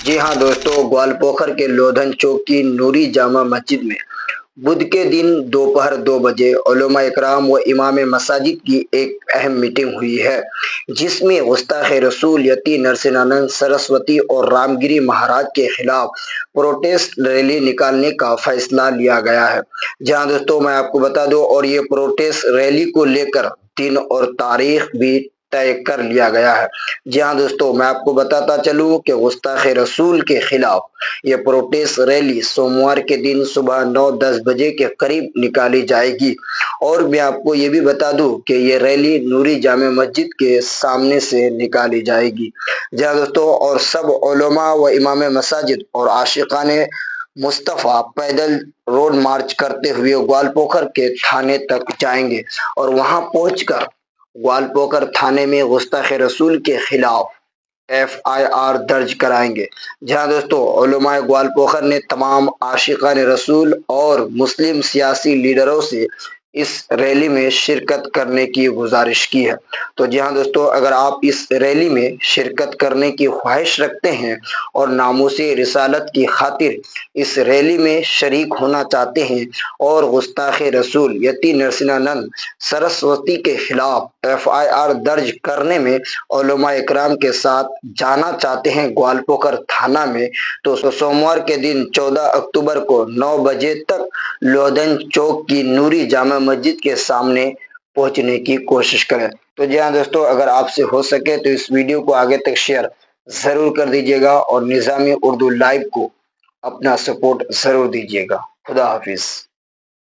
جی ہاں دوستو، گوالپوکھر کے لودھن چوک کی نوری جامع مسجد میں بدھ کے دن دوپہر 2 بجے علماء اکرام و امام مساجد کی ایک اہم میٹنگ ہوئی ہے، جس میں گستاخ رسول یتی نرسنانند سرسوتی اور رام گری مہاراج کے خلاف پروٹیسٹ ریلی نکالنے کا فیصلہ لیا گیا ہے۔ جہاں دوستو میں آپ کو بتا دوں، اور یہ پروٹیسٹ ریلی کو لے کر دن اور تاریخ بھی طے کر لیا گیا ہے۔ جی ہاں دوستو، میں آپ کو بتاتا چلوں کہ گستاخ رسول کے خلاف یہ پروٹیسٹ ریلی سوموار کے دن صبح 9-10 بجے کے قریب نکالی جائے گی، اور میں آپ کو یہ بھی بتا دوں کہ یہ ریلی نوری جامع مسجد کے سامنے سے نکالی جائے گی۔ جہاں دوستو، اور سب علماء و امام مساجد اور عاشقان مصطفیٰ پیدل روڈ مارچ کرتے ہوئے گوالپوکھر کے تھانے تک جائیں گے، اور وہاں پہنچ کر گوالپوکھر تھانے میں گستاخ رسول کے خلاف FIR درج کرائیں گے۔ جہاں دوستو، علماء گوالپوکھر نے تمام عاشقان رسول اور مسلم سیاسی لیڈروں سے اس ریلی میں شرکت کرنے کی گزارش کی ہے۔ تو جی ہاں دوستو، اگر آپ اس ریلی میں شرکت کرنے کی خواہش رکھتے ہیں اور ناموس رسالت کی خاطر اس ریلی میں شریک ہونا چاہتے ہیں اور گستاخ رسول یتی نرسنانند سرسوتی کے خلاف FIR درج کرنے میں علماء اکرام کے ساتھ جانا چاہتے ہیں گوالپوکھر تھانہ میں، تو سوموار کے دن 14 اکتوبر کو 9 بجے تک لودھن چوک کی نوری جامع مسجد کے سامنے پہنچنے کی کوشش کریں۔ تو جی ہاں دوستو، اگر آپ سے ہو سکے تو اس ویڈیو کو آگے تک شیئر ضرور کر دیجیے گا، اور نظامی اردو لائیو کو اپنا سپورٹ ضرور دیجیے گا۔ خدا حافظ۔